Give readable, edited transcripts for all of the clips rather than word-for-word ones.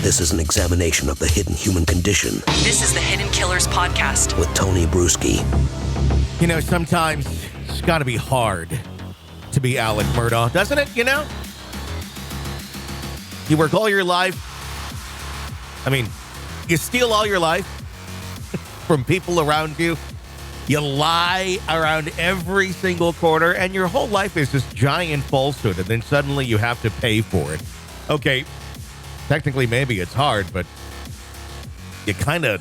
This is an examination of the hidden human condition. This is the Hidden Killers Podcast. With Tony Bruschi. You know, sometimes it's got to be hard to be Alex Murdaugh, doesn't it? You know? You work all your life. I mean, you steal all your life from people around you. You lie around every single corner, and your whole life is this giant falsehood, and then suddenly you have to pay for it. Okay, technically maybe it's hard, but you kind of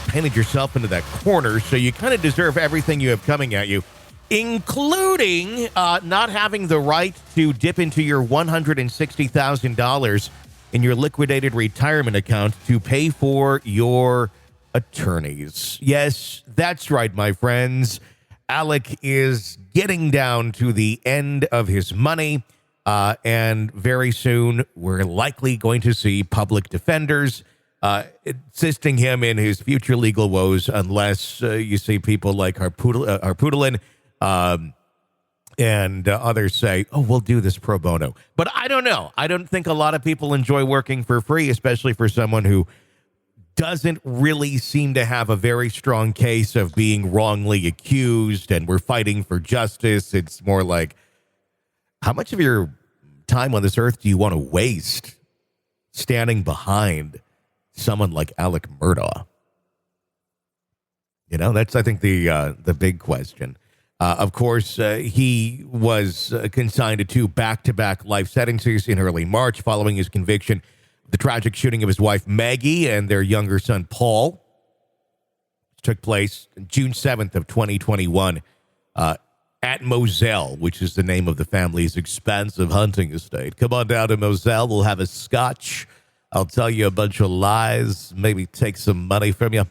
painted yourself into that corner, so you kind of deserve everything you have coming at you, including not having the right to dip into your $160,000 in your liquidated retirement account to pay for your attorneys. Yes, that's right, my friends. Alec is getting down to the end of his money, and very soon we're likely going to see public defenders assisting him in his future legal woes, unless you see people like Harpoodlin and others say, oh, we'll do this pro bono. But I don't know. I don't think a lot of people enjoy working for free, especially for someone who doesn't really seem to have a very strong case of being wrongly accused, and we're fighting for justice. It's more like, how much of your time on this earth do you want to waste standing behind someone like Alex Murdaugh? You know, that's, I think, the big question. Of course, he was consigned to 2 back-to-back life sentences in early March following his conviction of the tragic shooting of his wife, Maggie, and their younger son, Paul. It took place June 7th of 2021 at Moselle, which is the name of the family's expansive hunting estate. Come on down to Moselle. We'll have a scotch. I'll tell you a bunch of lies, maybe take some money from you,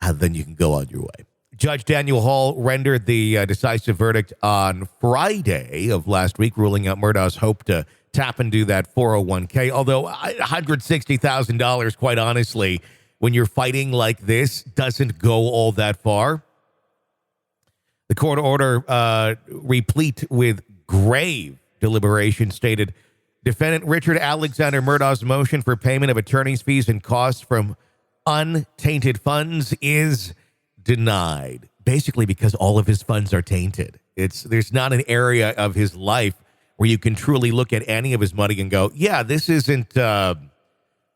and then you can go on your way. Judge Daniel Hall rendered the decisive verdict on Friday of last week, ruling out Murdaugh's hope to tap into that 401k. Although $160,000, quite honestly, when you're fighting like this, doesn't go all that far. The court order, replete with grave deliberation, stated, Defendant Richard Alexander Murdaugh's motion for payment of attorney's fees and costs from untainted funds is denied, basically because all of his funds are tainted. There's not an area of his life where you can truly look at any of his money and go, yeah, this isn't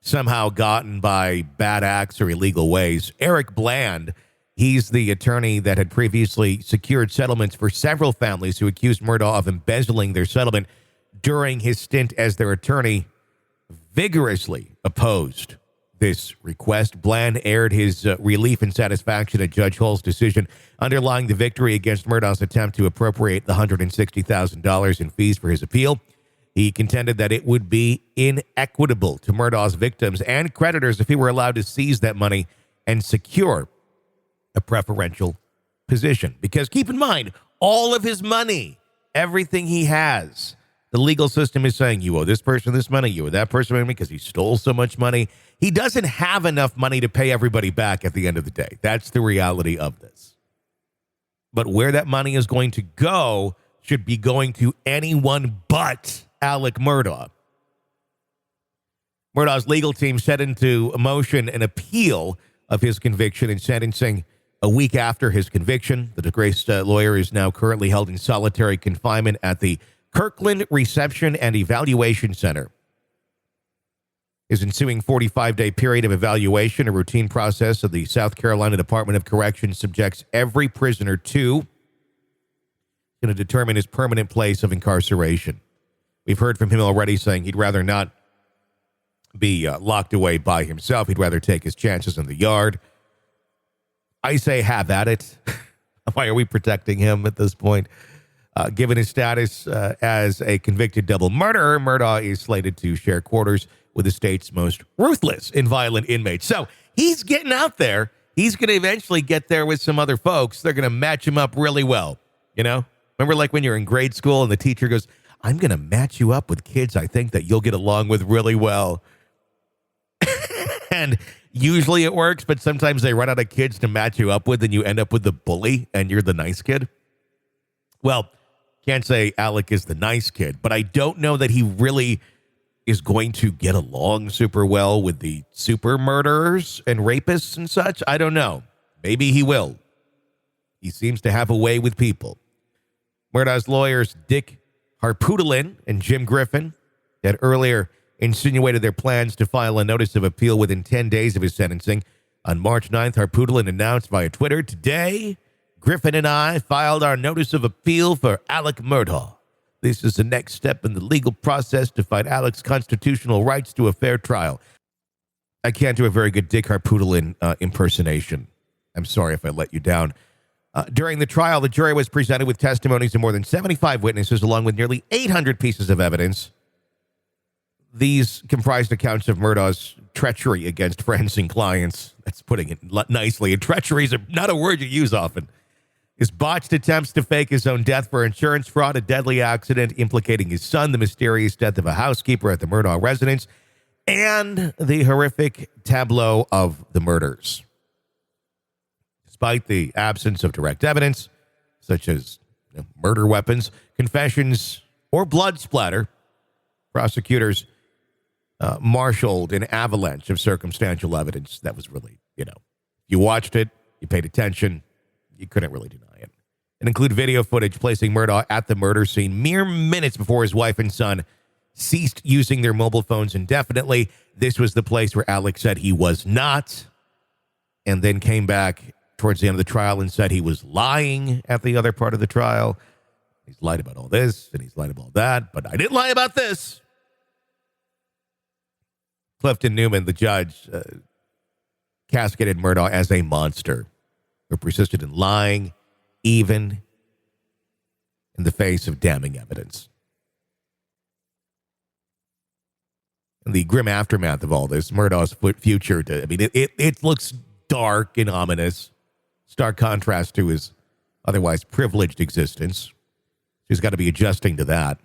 somehow gotten by bad acts or illegal ways. Eric Bland, he's the attorney that had previously secured settlements for several families who accused Murdaugh of embezzling their settlement during his stint as their attorney, vigorously opposed this request. Bland aired his relief and satisfaction at Judge Hall's decision, underlying the victory against Murdaugh's attempt to appropriate the $160,000 in fees for his appeal. He contended that it would be inequitable to Murdaugh's victims and creditors if he were allowed to seize that money and secure a preferential position. Because keep in mind, all of his money, everything he has, the legal system is saying, you owe this person this money, you owe that person money because he stole so much money. He doesn't have enough money to pay everybody back at the end of the day. That's the reality of this. But where that money is going to go should be going to anyone but Alex Murdaugh. Murdaugh's legal team set into motion an appeal of his conviction and sentencing a week after his conviction. The disgraced lawyer is now currently held in solitary confinement at the Kirkland Reception and Evaluation Center. His ensuing 45-day period of evaluation, a routine process of the South Carolina Department of Corrections, subjects every prisoner to determine his permanent place of incarceration. We've heard from him already saying he'd rather not be locked away by himself. He'd rather take his chances in the yard. I say have at it. Why are we protecting him at this point? Given his status as a convicted double murderer, Murdaugh is slated to share quarters with the state's most ruthless and violent inmates. So he's getting out there. He's going to eventually get there with some other folks. They're going to match him up really well. You know, remember like when you're in grade school and the teacher goes, I'm going to match you up with kids I think that you'll get along with really well. And usually it works, but sometimes they run out of kids to match you up with and you end up with the bully and you're the nice kid. Well, can't say Alec is the nice kid, but I don't know that he really is going to get along super well with the super murderers and rapists and such. I don't know. Maybe he will. He seems to have a way with people. Murdaugh's lawyers, Dick Harpootlian and Jim Griffin, had earlier insinuated their plans to file a notice of appeal within 10 days of his sentencing. On March 9th, Harpootlian announced via Twitter, "Today, Griffin and I filed our notice of appeal for Alex Murdaugh. This is the next step in the legal process to fight Alex's constitutional rights to a fair trial." I can't do a very good Dick Harpootlian impersonation. I'm sorry if I let you down. During the trial, the jury was presented with testimonies of more than 75 witnesses, along with nearly 800 pieces of evidence. These comprised accounts of Murdaugh's treachery against friends and clients. That's putting it nicely. And treachery is not a word you use often. His botched attempts to fake his own death for insurance fraud, a deadly accident implicating his son, the mysterious death of a housekeeper at the Murdaugh residence, and the horrific tableau of the murders. Despite the absence of direct evidence, such as murder weapons, confessions, or blood splatter, prosecutors marshaled an avalanche of circumstantial evidence that was really, you watched it, you paid attention, you couldn't really deny it. It included video footage placing Murdaugh at the murder scene mere minutes before his wife and son ceased using their mobile phones indefinitely. This was the place where Alex said he was not, and then came back towards the end of the trial and said he was lying at the other part of the trial. He's lied about all this, and he's lied about that, but I didn't lie about this. Clifton Newman, the judge, casketed Murdaugh as a monster who persisted in lying, even in the face of damning evidence. And the grim aftermath of all this, Murdaugh's future, it looks dark and ominous. Stark contrast to his otherwise privileged existence. He's got to be adjusting to that.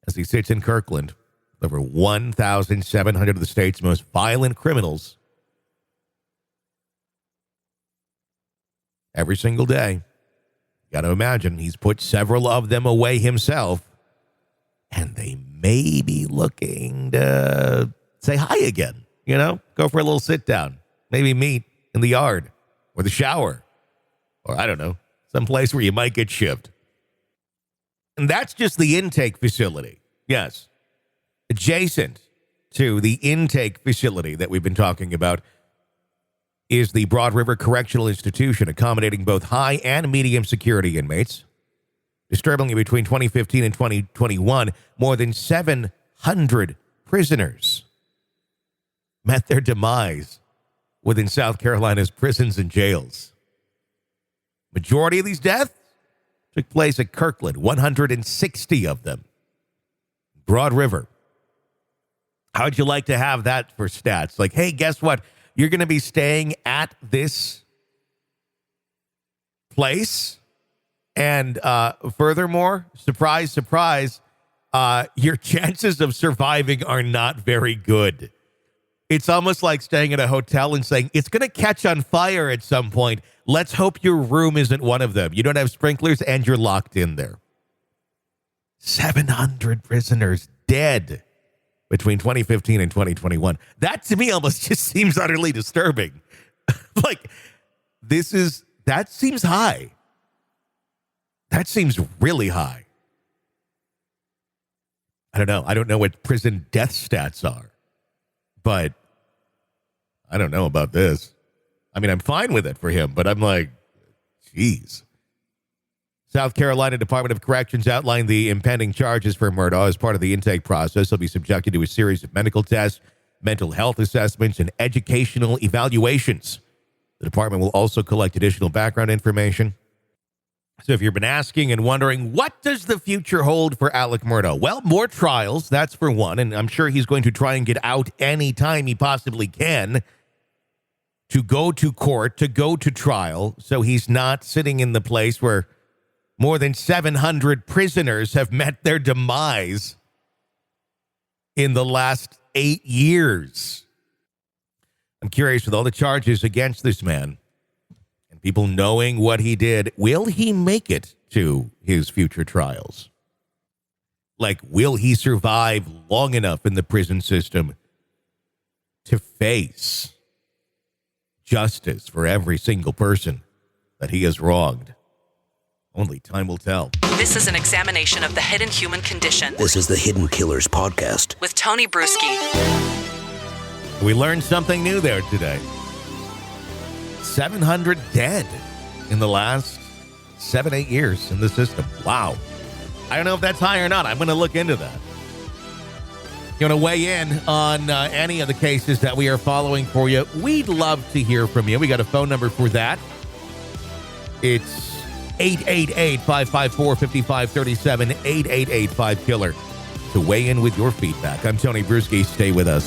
As he sits in Kirkland, over 1,700 of the state's most violent criminals every single day. You got to imagine he's put several of them away himself, and they may be looking to say hi again, go for a little sit down, maybe meet in the yard or the shower, or I don't know, someplace where you might get shivved. And that's just the intake facility. Yes. Adjacent to the intake facility that we've been talking about is the Broad River Correctional Institution, accommodating both high and medium security inmates. Disturbingly, between 2015 and 2021, more than 700 prisoners met their demise within South Carolina's prisons and jails. Majority of these deaths took place at Kirkland, 160 of them. Broad River. How'd you like to have that for stats? Like, hey, guess what? You're going to be staying at this place. And furthermore, surprise, surprise, your chances of surviving are not very good. It's almost like staying at a hotel and saying, it's going to catch on fire at some point. Let's hope your room isn't one of them. You don't have sprinklers and you're locked in there. 700 prisoners dead between 2015 and 2021. That to me almost just seems utterly disturbing. That seems high. That seems really high. I don't know. I don't know what prison death stats are. But I don't know about this. I mean, I'm fine with it for him, but I'm like, geez. South Carolina Department of Corrections outlined the impending charges for Murdaugh as part of the intake process. He'll be subjected to a series of medical tests, mental health assessments, and educational evaluations. The department will also collect additional background information. So if you've been asking and wondering, what does the future hold for Alex Murdaugh? Well, more trials, that's for one, and I'm sure he's going to try and get out any time he possibly can to go to court, to go to trial, so he's not sitting in the place where more than 700 prisoners have met their demise in the last 8 years. I'm curious, with all the charges against this man, people knowing what he did, will he make it to his future trials? Like, will he survive long enough in the prison system to face justice for every single person that he has wronged? Only time will tell. This is an examination of the hidden human condition This is the Hidden Killers podcast. with Tony Bruschi. We learned something new there today. 700 dead in the last 7-8 years in the system. Wow. I don't know if that's high or not. I'm going to look into that. You want to weigh in on any of the cases that we are following for you? We'd love to hear from you. We got a phone number for that. It's 888-554-5537, 888-5-KILLER. To weigh in with your feedback. I'm Tony Bruschi. Stay with us.